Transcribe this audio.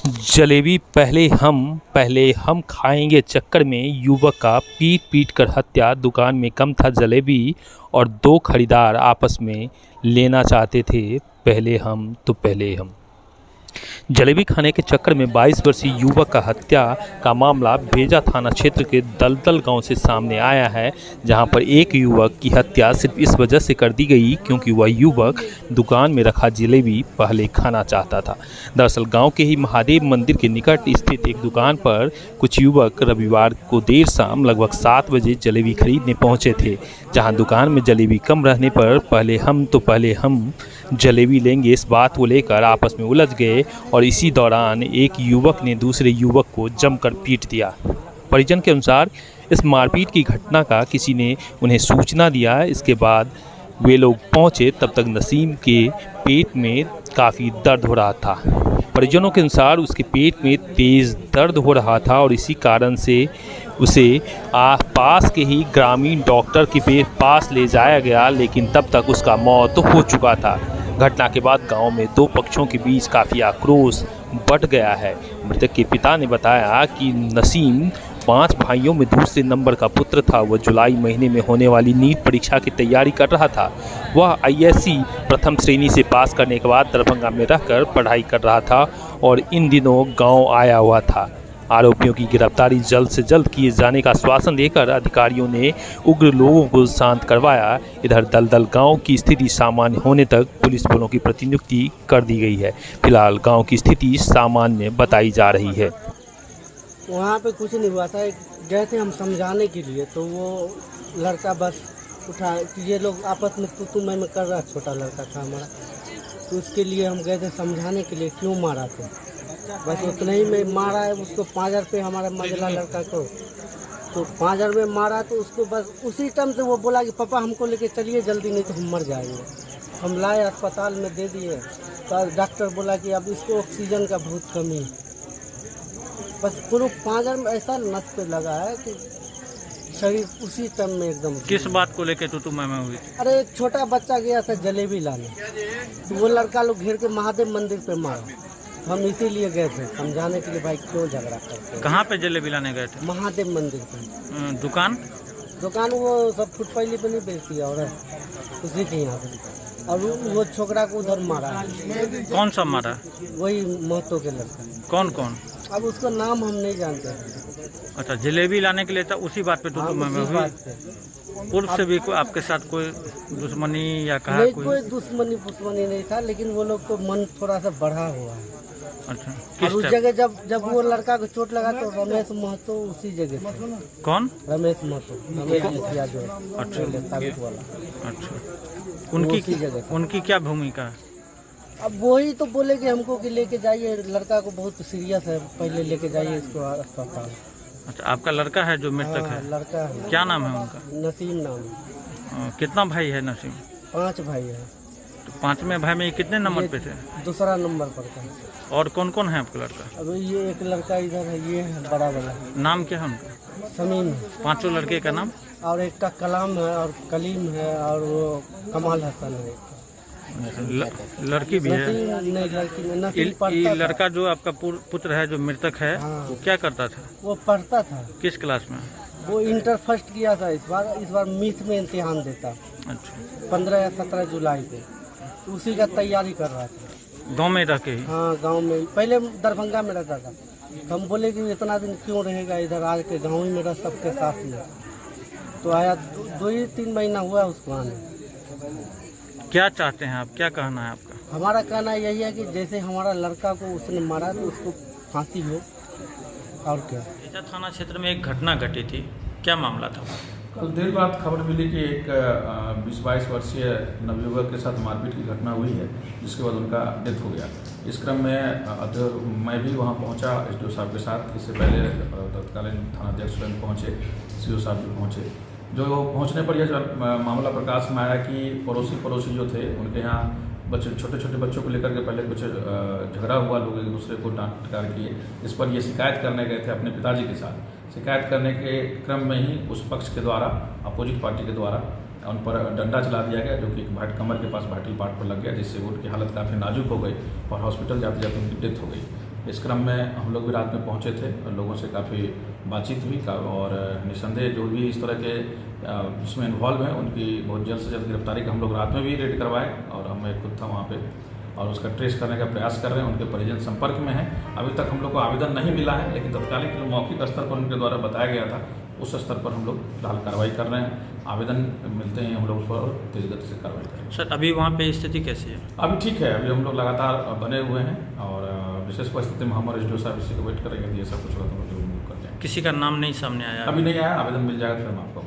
जलेबी पहले हम खाएंगे चक्कर में युवक का पीट पीट कर हत्या। दुकान में कम था जलेबी और दो खरीदार आपस में लेना चाहते थे पहले हम। जलेबी खाने के चक्कर में 22 वर्षीय युवक का हत्या का मामला भेजा थाना क्षेत्र के दलदल गांव से सामने आया है, जहां पर एक युवक की हत्या सिर्फ इस वजह से कर दी गई क्योंकि वह युवक दुकान में रखा जलेबी पहले खाना चाहता था। दरअसल गांव के ही महादेव मंदिर के निकट स्थित एक दुकान पर कुछ युवक रविवार को देर शाम लगभग 7 बजे जलेबी खरीदने पहुंचे थे, जहां दुकान में जलेबी कम रहने पर पहले हम जलेबी लेंगे इस बात को लेकर आपस में उलझ गए और इसी दौरान एक युवक ने दूसरे युवक को जमकर पीट दिया। परिजन के अनुसार इस मारपीट की घटना का किसी ने उन्हें सूचना दिया। इसके बाद वे लोग पहुंचे, तब तक नसीम के पेट में काफ़ी दर्द हो रहा था। परिजनों के अनुसार उसके पेट में तेज़ दर्द हो रहा था और इसी कारण से उसे पास के ही ग्रामीण डॉक्टर के पास ले जाया गया, लेकिन तब तक उसका मौत हो चुका था। घटना के बाद गांव में दो पक्षों के बीच काफ़ी आक्रोश बढ़ गया है। मृतक के पिता ने बताया कि नसीम 5 भाइयों में दूसरे नंबर का पुत्र था। वह जुलाई महीने में होने वाली नीट परीक्षा की तैयारी कर रहा था। वह आईएससी प्रथम श्रेणी से पास करने के बाद दरभंगा में रहकर पढ़ाई कर रहा था और इन दिनों गांव आया हुआ था। आरोपियों की गिरफ्तारी जल्द से जल्द किए जाने का आश्वासन देकर अधिकारियों ने उग्र लोगों को शांत करवाया। इधर दलदल गांव की स्थिति सामान्य होने तक पुलिस बलों की प्रतिनियुक्ति कर दी गई है। फिलहाल गांव की स्थिति सामान्य बताई जा रही है। वहाँ पे कुछ नहीं हुआ था, गए थे हम समझाने के लिए, तो वो लड़का बस उठा, ये लोग आपस में तू मैं कर रहा, छोटा लड़का था हमारा, तो उसके लिए हम गए थे समझाने के लिए क्यों मारा थे, बस उतना ही में मारा है उसको। 5,000 पे हमारा मजला लड़का को तो 5,000 में मारा, तो उसको बस उसी टाइम से वो बोला कि पापा हमको लेके चलिए जल्दी, नहीं तो हम मर जाएंगे। हम लाए अस्पताल में दे दिए, तो डॉक्टर बोला कि अब इसको ऑक्सीजन का बहुत कमी है। बस पूरा 5,000 में ऐसा नस पे लगा है कि शरीर उसी टाइम में एकदम। किस बात को लेके तू मैं हुई? अरे एक छोटा बच्चा गया था जलेबी लाने, तो वो लड़का लोग घेर के महादेव मंदिर पे मारा। हम इसीलिए गए थे समझाने के लिए, भाई क्यों झगड़ा करते हैं। कहाँ पे जलेबी लाने गए थे? महादेव मंदिर पे। दुकान वो सब फुट पहली पे नहीं बेचती है और उसी के यहाँ पे, और वो छोकरा को उधर मारा। कौन सा मारा? वही महतो के लड़का। कौन? अब उसका नाम हम नहीं जानते। अच्छा, जलेबी लाने के लिए था, उसी बात पे पूर्व से भी कोई आपके साथ कोई दुश्मनी या कहा? नहीं, कोई दुश्मनी नहीं था, लेकिन वो लोग को मन थोड़ा सा बढ़ा हुआ है। अच्छा, और उस जगह जब वो लड़का को चोट लगा तो रमेश महतो उसी जगह था। कौन? रमेश महतो, रमेश मुखिया जो। अच्छा वाला। अच्छा, उनकी क्या भूमिका है? अब वही तो बोले कि हमको कि लेके जाइए, लड़का को बहुत सीरियस है, पहले लेके जाइए इसको अस्पताल। अच्छा, आपका लड़का है जो मृतक है? लड़का है। क्या नाम है उनका? नसीम नाम है। कितना भाई है नसीम? 5 भाई है। तो 5वें भाई में कितने नंबर पे थे? दूसरा नंबर पर था। और कौन है आपका लड़का? अब ये एक लड़का इधर है, ये है बड़ा वाला। नाम क्या है उनका? समीम। 5 लड़के का नाम? और एक का कलाम है और कलीम है और वो कमाल हसन है। लड़की भी है? नहीं, लड़की नहीं। लड़का जो आपका पुत्र है जो मृतक है, हाँ। वो क्या करता था? वो पढ़ता था। किस क्लास में? वो इंटर फर्स्ट किया था। इस बार मीथ में इम्तिहान देता। अच्छा। 15 या 17 जुलाई को उसी का तैयारी कर रहा था। गांव में रह के? हाँ, गांव में। पहले दरभंगा में रहता था। हम बोले कि इतना दिन क्यों रहेगा इधर, आज के गाँव में रह सबके साथ में। तो आया 2-3 महीना हुआ उसको आने। क्या चाहते हैं आप, क्या कहना है आपका? हमारा कहना यही है कि जैसे हमारा लड़का को उसने मारा तो उसको फांसी हो। और क्या? भेजा थाना क्षेत्र में एक घटना घटी थी, क्या मामला था? कल देर बाद खबर मिली कि एक 20-22 वर्षीय नवयुवक के साथ मारपीट की घटना हुई है, जिसके बाद उनका डेथ हो गया। इस क्रम में मैं भी वहां पहुंचा एसडीओ साहब के साथ। इससे पहले तत्कालीन थानाध्यक्ष स्वयं पहुंचे, सीओ साहब भी पहुंचे। जो पहुंचने पर यह मामला प्रकाश में आया कि पड़ोसी जो थे उनके यहाँ छोटे बच्चों को लेकर के पहले कुछ झगड़ा हुआ, लोग एक दूसरे को डांट फटकार किए। इस पर ये शिकायत करने गए थे अपने पिताजी के साथ। शिकायत करने के क्रम में ही उस पक्ष के द्वारा, अपोजिट पार्टी के द्वारा उन पर डंडा चला दिया गया, जो कि कमर के पास वाइटल पार्ट पर लग गया, जिससे उनकी हालत काफ़ी नाजुक हो गई और हॉस्पिटल जाते जाते उनकी डेथ हो गई। इस क्रम में हम लोग भी रात में पहुंचे थे और लोगों से काफ़ी बातचीत हुई और निस्संदेह जो भी इस तरह के जिसमें इन्वॉल्व हैं उनकी बहुत जल्द से जल्द गिरफ्तारी का हम लोग रात में भी रेड करवाए और मैं खुद था वहाँ पे और उसका ट्रेस करने का प्रयास कर रहे हैं। उनके परिजन संपर्क में हैं। अभी तक हम लोग को आवेदन नहीं मिला है, लेकिन तत्कालिक जो मौखिक स्तर पर उनके द्वारा बताया गया था उस स्तर पर हम लोग फिलहाल कार्रवाई कर रहे हैं। आवेदन मिलते हैं हम लोग उस पर तेज गति से कार्रवाई करेंगे। सर अभी वहाँ पे स्थिति कैसी है? अभी ठीक है, अभी हम लोग लगातार बने हुए हैं और विशेष परिस्थिति में हमारे एसडीओ साहब इसी को वेट करेंगे। ये सब कुछ हम लोग करते हैं। किसी का नाम नहीं सामने आया? अभी नहीं आया, आवेदन मिल जाएगा फिर हम आपको